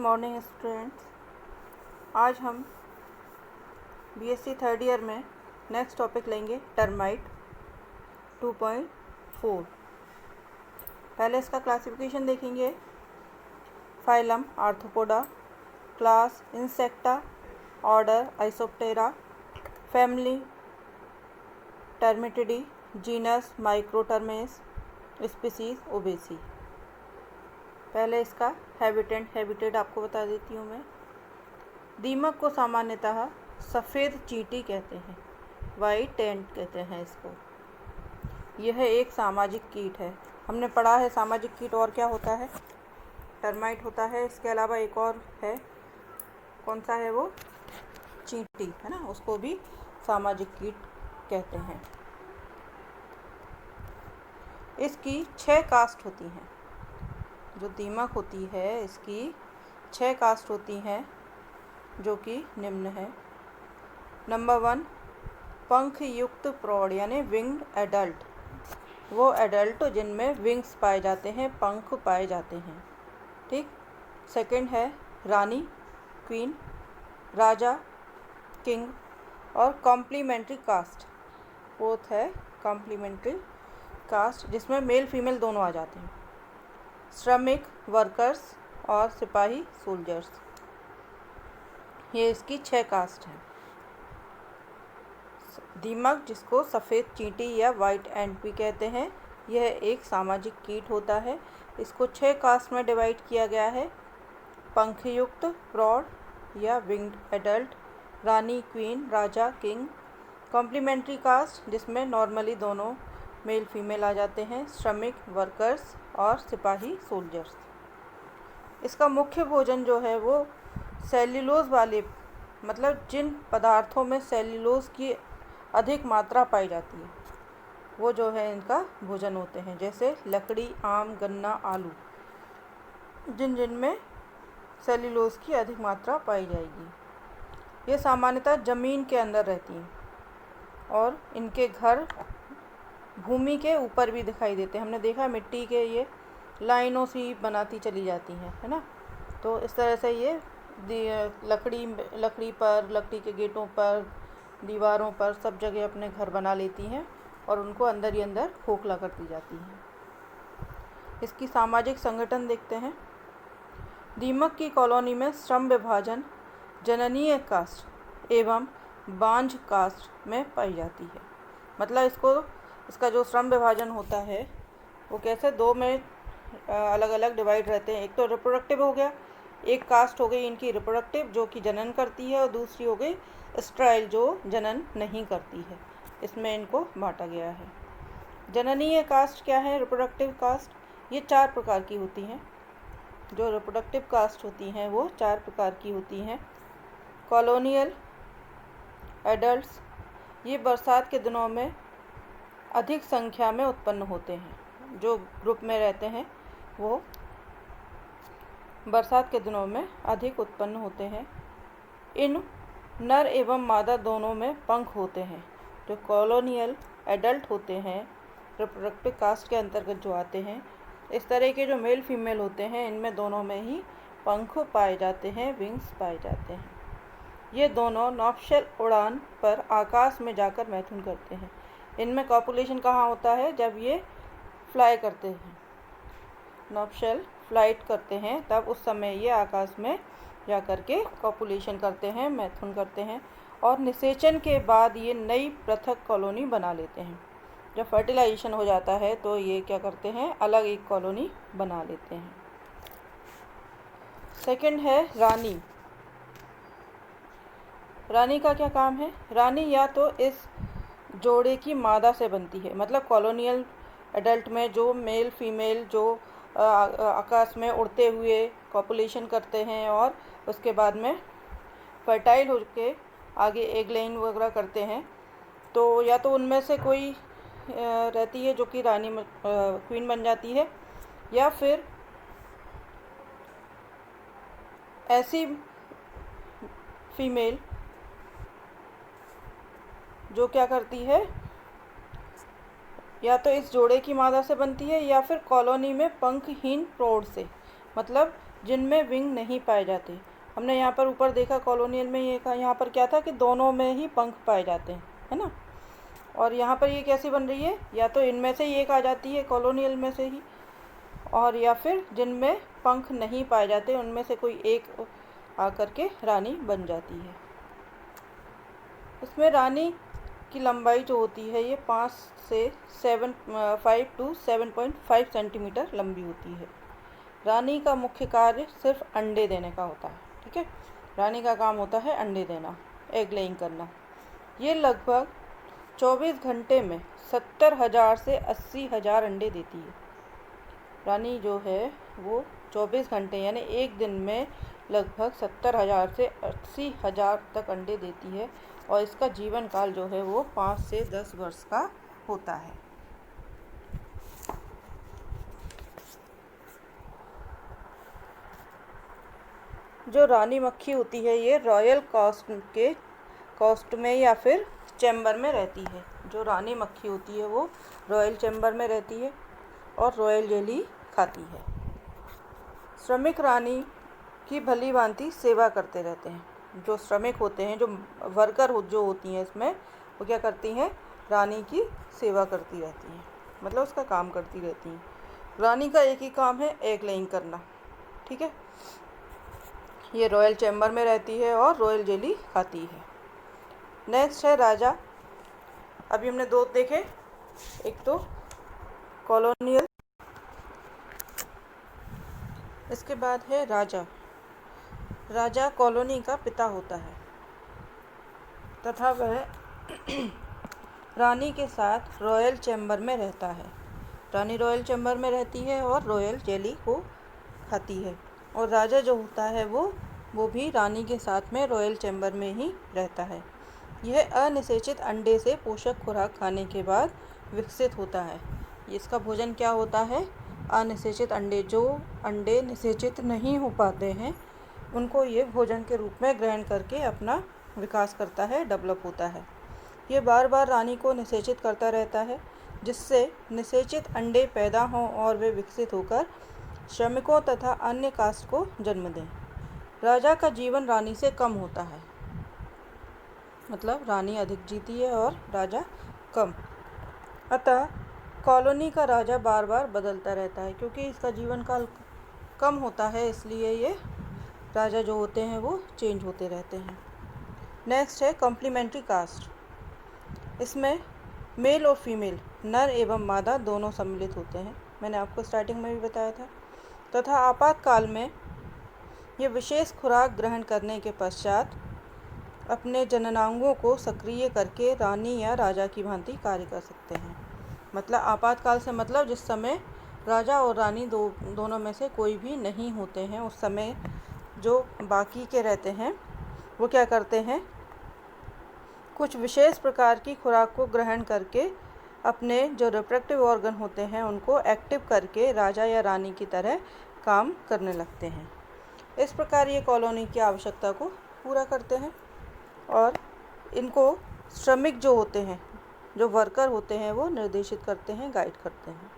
Morning students. आज हम BSc third year में नेक्स्ट टॉपिक लेंगे टर्माइट 2.4। पहले इसका क्लासिफिकेशन देखेंगे। Phylum Arthropoda, class Insecta, order Isoptera, family Termitidae, genus Microtermes, species obesi. पहले इसका हैबिटेट आपको बता देती हूँ मैं। दीमक को सामान्यतः सफ़ेद चींटी कहते हैं, वाइट एंट कहते हैं इसको। यह एक सामाजिक कीट है। हमने पढ़ा है सामाजिक कीट और क्या होता है, टर्माइट होता है। इसके अलावा एक और है, कौन सा है वो, चींटी है ना, उसको भी सामाजिक कीट कहते हैं। इसकी 6 कास्ट होती हैं। जो दीमक होती है इसकी 6 कास्ट होती हैं, जो कि निम्न है। नंबर 1, पंख युक्त प्रौढ़ यानी विंग्ड एडल्ट। वो एडल्ट जिनमें विंग्स पाए जाते हैं, पंख पाए जाते हैं, ठीक। सेकंड है रानी, क्वीन, राजा, किंग और कॉम्प्लीमेंट्री कास्ट। फोर्थ है कॉम्प्लीमेंट्री कास्ट, जिसमें मेल फीमेल दोनों आ जाते हैं। श्रमिक, वर्कर्स और सिपाही सोल्जर्स, ये इसकी 6 कास्ट हैं। दीमक, जिसको सफ़ेद चींटी या वाइट एंट भी कहते हैं, यह एक सामाजिक कीट होता है। इसको 6 कास्ट में डिवाइड किया गया है। पंखयुक्त प्रौढ़ या विंग्ड एडल्ट, रानी, क्वीन, राजा, किंग। कॉम्प्लीमेंट्री कास्ट, जिसमें नॉर्मली दोनों मेल फीमेल आ जाते हैं। श्रमिक, वर्कर्स और सिपाही सोल्जर्स। इसका मुख्य भोजन जो है वो सेल्यूलोज वाले, मतलब जिन पदार्थों में सेल्यूलोज की अधिक मात्रा पाई जाती है, वो जो है इनका भोजन होते हैं। जैसे लकड़ी, आम, गन्ना, आलू, जिन में सेल्यूलोज की अधिक मात्रा पाई जाएगी। ये सामान्यतः ज़मीन के अंदर रहती हैं और इनके घर भूमि के ऊपर भी दिखाई देते हैं। हमने देखा मिट्टी के ये लाइनों सी बनाती चली जाती हैं, है ना। तो इस तरह से ये लकड़ी पर, लकड़ी के गेटों पर, दीवारों पर सब जगह अपने घर बना लेती हैं और उनको अंदर ही अंदर खोखला कर दी जाती हैं। इसकी सामाजिक संगठन देखते हैं। दीमक की कॉलोनी में श्रम विभाजन जननीय कास्ट एवं बांझ कास्ट में पाई जाती है। मतलब इसका जो श्रम विभाजन होता है वो कैसे, 2 में अलग अलग डिवाइड रहते हैं। एक तो रिप्रोडक्टिव हो गया, एक कास्ट हो गई इनकी रिप्रोडक्टिव जो कि जनन करती है, और दूसरी हो गई स्टेराइल जो जनन नहीं करती है। इसमें इनको बांटा गया है। जननीय कास्ट क्या है, रिप्रोडक्टिव कास्ट, ये 4 प्रकार की होती हैं। जो रिप्रोडक्टिव कास्ट होती हैं वो 4 प्रकार की होती हैं। कॉलोनियल एडल्ट्स, ये बरसात के दिनों में अधिक संख्या में उत्पन्न होते हैं। जो ग्रुप में रहते हैं वो बरसात के दिनों में अधिक उत्पन्न होते हैं। इन नर एवं मादा दोनों में पंख होते हैं। जो कॉलोनियल एडल्ट होते हैं, रिप्रोडक्टिव कास्ट के अंतर्गत जो आते हैं, इस तरह के जो मेल फीमेल होते हैं, इनमें दोनों में ही पंख पाए जाते हैं, विंग्स पाए जाते हैं। ये दोनों नॉप्शल उड़ान पर आकाश में जाकर मैथुन करते हैं। इनमें कॉपुलेशन कहाँ होता है, जब ये फ्लाई करते हैं, नॉप्शल फ्लाइट करते हैं, तब उस समय ये आकाश में जा कर के कॉपुलेशन करते हैं, मैथुन करते हैं, और निषेचन के बाद ये नई पृथक कॉलोनी बना लेते हैं। जब फर्टिलाइजेशन हो जाता है तो ये क्या करते हैं, अलग एक कॉलोनी बना लेते हैं। सेकंड है रानी। रानी का क्या काम है, रानी या तो इस जोड़े की मादा से बनती है। मतलब कॉलोनियल एडल्ट में जो मेल फीमेल जो आकाश में उड़ते हुए कॉपुलेशन करते हैं और उसके बाद में फर्टाइल होके आगे एग लेइंग वगैरह करते हैं, तो या तो उनमें से कोई रहती है जो कि रानी क्वीन बन जाती है, या फिर ऐसी फीमेल जो क्या करती है, या तो इस जोड़े की मादा से बनती है या फिर कॉलोनी में पंखहीन प्रौढ़ से। मतलब जिनमें विंग नहीं पाए जाते। हमने यहाँ पर ऊपर देखा कॉलोनियल में ये कहा, यहाँ पर क्या था कि दोनों में ही पंख पाए जाते हैं, है ना। और यहाँ पर ये कैसी बन रही है, या तो इनमें से ही एक आ जाती है कॉलोनियल में से ही, और या फिर जिनमें पंख नहीं पाए जाते उनमें से कोई एक आकर के रानी बन जाती है। इसमें रानी की लंबाई जो होती है ये 5 to 7.5 सेंटीमीटर लंबी होती है। रानी का मुख्य कार्य सिर्फ अंडे देने का होता है, ठीक है। रानी का काम होता है अंडे देना, एग लेइंग करना। ये लगभग 24 घंटे में 70,000 से 80,000 अंडे देती है। रानी जो है वो 24 घंटे यानी एक दिन में लगभग 70,000 से 80,000 तक अंडे देती है, और इसका जीवन काल जो है वो 5 से 10 वर्ष का होता है। जो रानी मक्खी होती है ये रॉयल कास्ट में या फिर चैम्बर में रहती है। जो रानी मक्खी होती है वो रॉयल चैम्बर में रहती है और रॉयल जेली खाती है। श्रमिक रानी की भली भांति सेवा करते रहते हैं। जो श्रमिक होते हैं, जो वर्कर जो होती हैं इसमें, वो क्या करती हैं, रानी की सेवा करती रहती हैं, मतलब उसका काम करती रहती हैं। रानी का एक ही काम है, एग लेइंग करना, ठीक है। ये रॉयल चैम्बर में रहती है और रॉयल जेली खाती है। नेक्स्ट है राजा। अभी हमने दो देखे, एक तो कॉलोनियल, इसके बाद है राजा। राजा कॉलोनी का पिता होता है तथा वह रानी के साथ रॉयल चैम्बर में रहता है। रानी रॉयल चैम्बर में रहती है और रॉयल जेली को खाती है, और राजा जो होता है वो भी रानी के साथ में रॉयल चैम्बर में ही रहता है। यह अनिषेचित अंडे से पोषक खुराक खाने के बाद विकसित होता है। इसका भोजन क्या होता है, अनिषेचित अंडे। जो अंडे निषेचित नहीं हो पाते हैं उनको ये भोजन के रूप में ग्रहण करके अपना विकास करता है, डेवलप होता है। ये बार बार रानी को निषेचित करता रहता है, जिससे निषेचित अंडे पैदा हों और वे विकसित होकर श्रमिकों तथा अन्य कास्ट को जन्म दें। राजा का जीवन रानी से कम होता है, मतलब रानी अधिक जीती है और राजा कम। अतः कॉलोनी का राजा बार बार बदलता रहता है, क्योंकि इसका जीवन काल कम होता है, इसलिए ये राजा जो होते हैं वो चेंज होते रहते हैं। नेक्स्ट है कॉम्प्लीमेंट्री कास्ट। इसमें मेल और फीमेल, नर एवं मादा दोनों सम्मिलित होते हैं, मैंने आपको स्टार्टिंग में भी बताया था। तथा आपातकाल में ये विशेष खुराक ग्रहण करने के पश्चात अपने जननांगों को सक्रिय करके रानी या राजा की भांति कार्य कर सकते हैं। मतलब आपातकाल से मतलब जिस समय राजा और रानी दोनों में से कोई भी नहीं होते हैं, उस समय जो बाकी के रहते हैं वो क्या करते हैं, कुछ विशेष प्रकार की खुराक को ग्रहण करके अपने जो रिप्रोडक्टिव ऑर्गन होते हैं उनको एक्टिव करके राजा या रानी की तरह काम करने लगते हैं। इस प्रकार ये कॉलोनी की आवश्यकता को पूरा करते हैं, और इनको श्रमिक जो होते हैं, जो वर्कर होते हैं, वो निर्देशित करते हैं, गाइड करते हैं।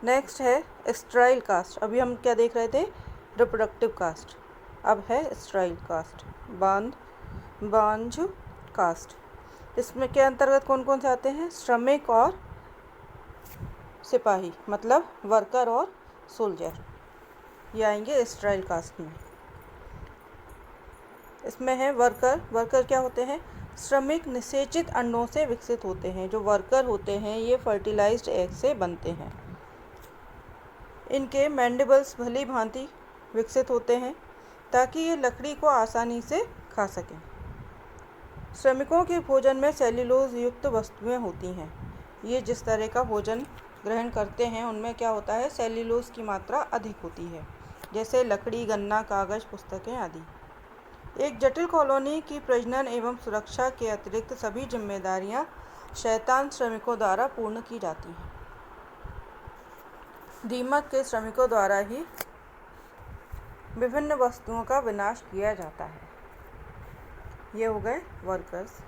नेक्स्ट है स्टेराइल कास्ट। अभी हम क्या देख रहे थे, रिप्रोडक्टिव कास्ट, अब है स्टेराइल कास्ट, बांझ कास्ट। इसमें के अंतर्गत कौन कौन से आते हैं, श्रमिक और सिपाही, मतलब वर्कर और सोल्जर, ये आएंगे स्टेराइल कास्ट में। इसमें है वर्कर क्या होते हैं, श्रमिक निषेचित अंडों से विकसित होते हैं। जो वर्कर होते हैं ये फर्टिलाइज्ड एग से बनते हैं। इनके मैंडिबल्स भली भांति विकसित होते हैं ताकि ये लकड़ी को आसानी से खा सकें। श्रमिकों के भोजन में सेल्यूलोज युक्त वस्तुएं होती हैं। ये जिस तरह का भोजन ग्रहण करते हैं उनमें क्या होता है, सेल्यूलोज की मात्रा अधिक होती है, जैसे लकड़ी, गन्ना, कागज़, पुस्तकें आदि। एक जटिल कॉलोनी की प्रजनन एवं सुरक्षा के अतिरिक्त सभी जिम्मेदारियां शैतान श्रमिकों द्वारा पूर्ण की जाती हैं। दीमक के श्रमिकों द्वारा ही विभिन्न वस्तुओं का विनाश किया जाता है। ये हो गए वर्कर्स।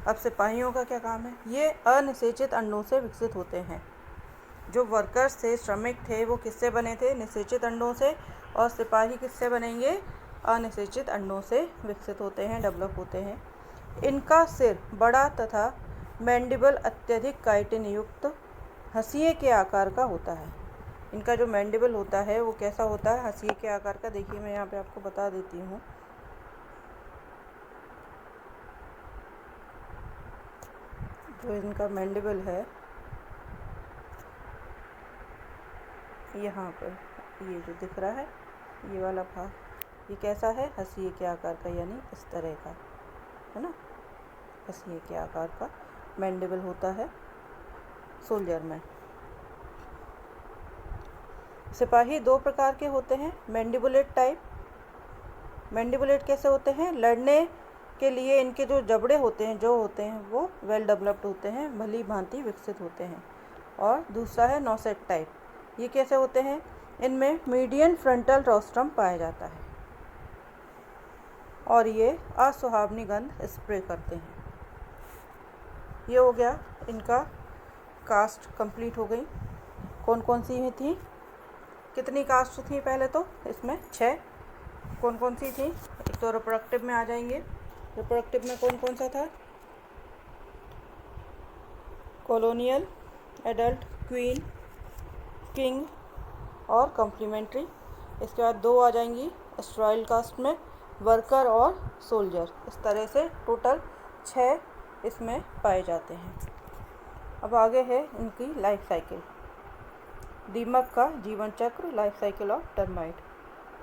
अब सिपाहियों का क्या काम है, ये अनिषेचित अंडों से विकसित होते हैं। जो वर्कर्स थे, श्रमिक थे, वो किससे बने थे? निषेचित अंडों से। और सिपाही किससे बनेंगे? अनिषेचित अंडों से विकसित होते हैं, डेवलप होते हैं। इनका सिर बड़ा तथा मैंडिबल अत्यधिक काइटिन युक्त हंसिए के आकार का होता है। इनका जो मैंडिबल होता है वो कैसा होता है? हंसिए के आकार का। देखिए मैं यहाँ पे आपको बता देती हूँ। जो इनका मैंडिबल है यहाँ पर, ये जो दिख रहा है ये वाला भाग, ये कैसा है? हंसिए के आकार का, यानी इस तरह का, है ना। हंसिए के आकार का मैंडिबल होता है सोल्जर में। सिपाही दो प्रकार के होते हैं। मैंडिबुलेट टाइप। मैंडिबुलेट कैसे होते हैं? लड़ने के लिए इनके जो जबड़े होते हैं वो वेल डेवलप्ड होते हैं, भली भांति विकसित होते हैं। और दूसरा है नॉसेट टाइप। ये कैसे होते हैं? इनमें मीडियन फ्रंटल रोस्ट्रम पाया जाता है और ये असुहावनी गंध स्प्रे करते हैं। ये हो गया इनका कास्ट कंप्लीट हो गई। कौन कौन सी थी? कितनी कास्ट थी पहले तो? इसमें 6। कौन कौन सी थी? एक तो रिप्रोडक्टिव में आ जाएंगे। रिप्रोडक्टिव में कौन कौन सा था? कॉलोनियल, एडल्ट, क्वीन, किंग और कम्प्लीमेंट्री। इसके बाद 2 आ जाएंगी एस्ट्रॉयल कास्ट में, वर्कर और सोल्जर। इस तरह से टोटल 6 इसमें पाए जाते हैं। अब आगे है इनकी लाइफ साइकिल। दीमक का जीवन चक्र, लाइफ साइकिल ऑफ टर्माइट।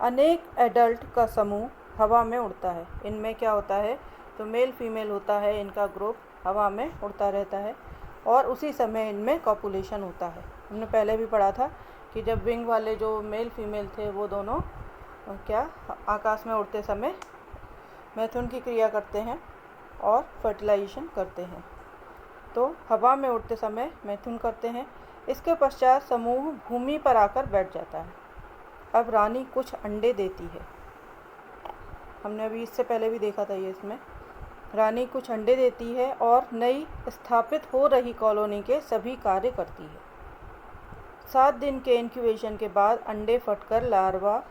अनेक एडल्ट का समूह हवा में उड़ता है। इनमें क्या होता है? तो मेल फीमेल होता है, इनका ग्रुप हवा में उड़ता रहता है और उसी समय इनमें कॉपुलेशन होता है। हमने पहले भी पढ़ा था कि जब विंग वाले जो मेल फीमेल थे वो दोनों क्या आकाश में उड़ते समय मैथुन की क्रिया करते हैं और फर्टिलाइजेशन करते हैं। तो हवा में उड़ते समय मैथुन करते हैं। इसके पश्चात समूह भूमि पर आकर बैठ जाता है। अब रानी कुछ अंडे देती है। हमने अभी इससे पहले भी देखा था ये। इसमें रानी कुछ अंडे देती है और नई स्थापित हो रही कॉलोनी के सभी कार्य करती है। 7 दिन के इंक्यूबेशन के बाद अंडे फटकर लार्वा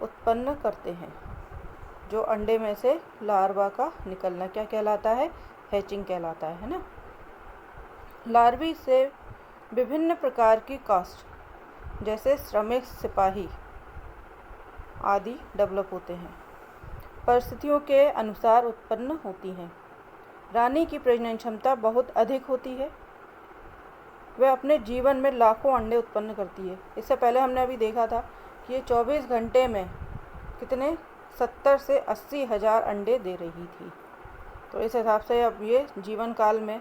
उत्पन्न करते हैं। जो अंडे में से लार्वा का निकलना क्या कहलाता है? हैचिंग कहलाता है ना। लार्वी से विभिन्न प्रकार की कास्ट जैसे श्रमिक, सिपाही आदि डेवलप होते हैं। परिस्थितियों के अनुसार उत्पन्न होती हैं। रानी की प्रजनन क्षमता बहुत अधिक होती है। वह अपने जीवन में लाखों अंडे उत्पन्न करती है। इससे पहले हमने अभी देखा था कि ये 24 घंटे में कितने 70 से 80 हज़ार अंडे दे रही थी। तो इस हिसाब से अब ये जीवन काल में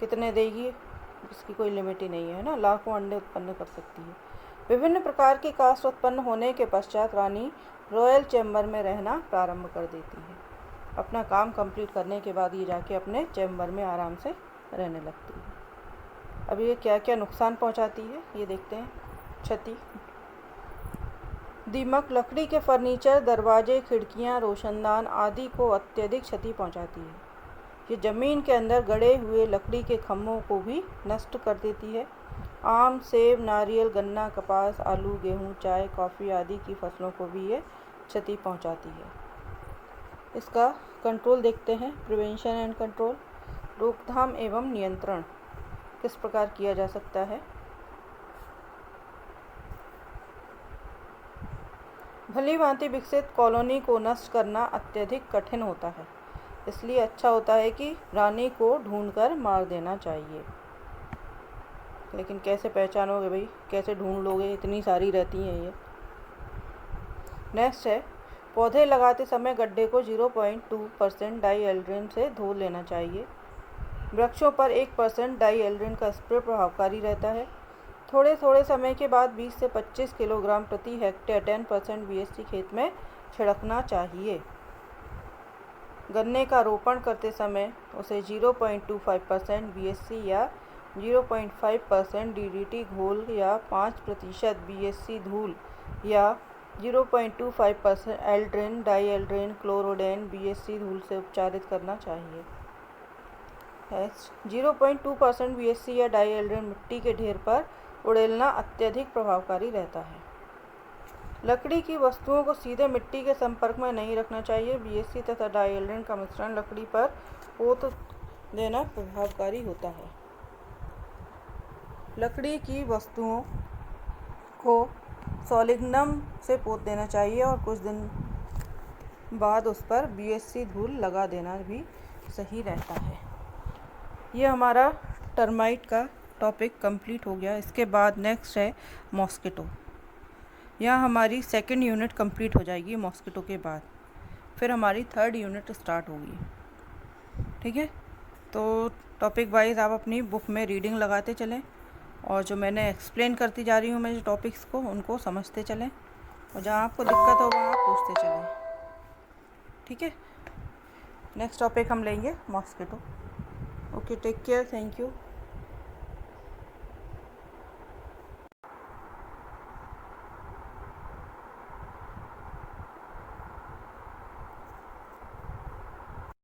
कितने देगी इसकी कोई लिमिट ही नहीं है ना। लाखों अंडे उत्पन्न कर सकती है। विभिन्न प्रकार की कास्ट उत्पन्न होने के पश्चात रानी रॉयल चैम्बर में रहना प्रारंभ कर देती है। अपना काम कंप्लीट करने के बाद ये जाके अपने चैम्बर में आराम से रहने लगती है। अब ये क्या क्या नुकसान पहुंचाती है ये देखते हैं। क्षति। दीमक लकड़ी के फर्नीचर, दरवाजे, खिड़कियां, रोशनदान आदि को अत्यधिक क्षति पहुंचाती है। ये ज़मीन के अंदर गड़े हुए लकड़ी के खम्भों को भी नष्ट कर देती है। आम, सेब, नारियल, गन्ना, कपास, आलू, गेहूं, चाय, कॉफ़ी आदि की फसलों को भी ये क्षति पहुंचाती है। इसका कंट्रोल देखते हैं। Prevention and control. रोकथाम एवं नियंत्रण किस प्रकार किया जा सकता है? भली भांति विकसित कॉलोनी को नष्ट करना अत्यधिक कठिन होता है। इसलिए अच्छा होता है कि रानी को ढूंढकर मार देना चाहिए। लेकिन कैसे पहचानोगे भाई? कैसे ढूंढ लोगे? इतनी सारी रहती हैं ये। नेक्स्ट है, पौधे लगाते समय गड्ढे को 0.2% डाईएल्ड्रिन से धो लेना चाहिए। वृक्षों पर 1% डाईएल्ड्रिन का स्प्रे प्रभावकारी रहता है। थोड़े थोड़े समय के बाद 20 से 25 किलोग्राम प्रति हेक्टेयर 10% बीएसटी खेत में छिड़कना चाहिए। गन्ने का रोपण करते समय उसे 0.25% बीएससी या 0.5% डीडीटी घोल या 5% बीएससी धूल या 0.25% एल्ड्रिन, डाईएल्ड्रिन, क्लोरोडेन, बीएससी धूल से उपचारित करना चाहिए। 0.2% बीएससी या डाईएल्ड्रिन मिट्टी के ढेर पर उड़ेलना अत्यधिक प्रभावकारी रहता है। लकड़ी की वस्तुओं को सीधे मिट्टी के संपर्क में नहीं रखना चाहिए। बीएससी तथा डाई का मिश्रण लकड़ी पर पोत देना प्रभावकारी होता है। लकड़ी की वस्तुओं को सॉलिग्नम से पोत देना चाहिए और कुछ दिन बाद उस पर बीएससी धूल लगा देना भी सही रहता है। ये हमारा टर्माइट का टॉपिक कंप्लीट हो गया। इसके बाद नेक्स्ट है मॉस्किटो। यहाँ हमारी सेकंड यूनिट कंप्लीट हो जाएगी मॉस्किटो के बाद, फिर हमारी थर्ड यूनिट स्टार्ट होगी। ठीक है, तो टॉपिक वाइज आप अपनी बुक में रीडिंग लगाते चलें और जो मैंने एक्सप्लेन करती जा रही हूँ मैं जो टॉपिक्स को, उनको समझते चलें और जहाँ आपको दिक्कत हो वहाँ आप पूछते चलें। ठीक है, नेक्स्ट टॉपिक हम लेंगे mosquito. Okay, take care, thank you.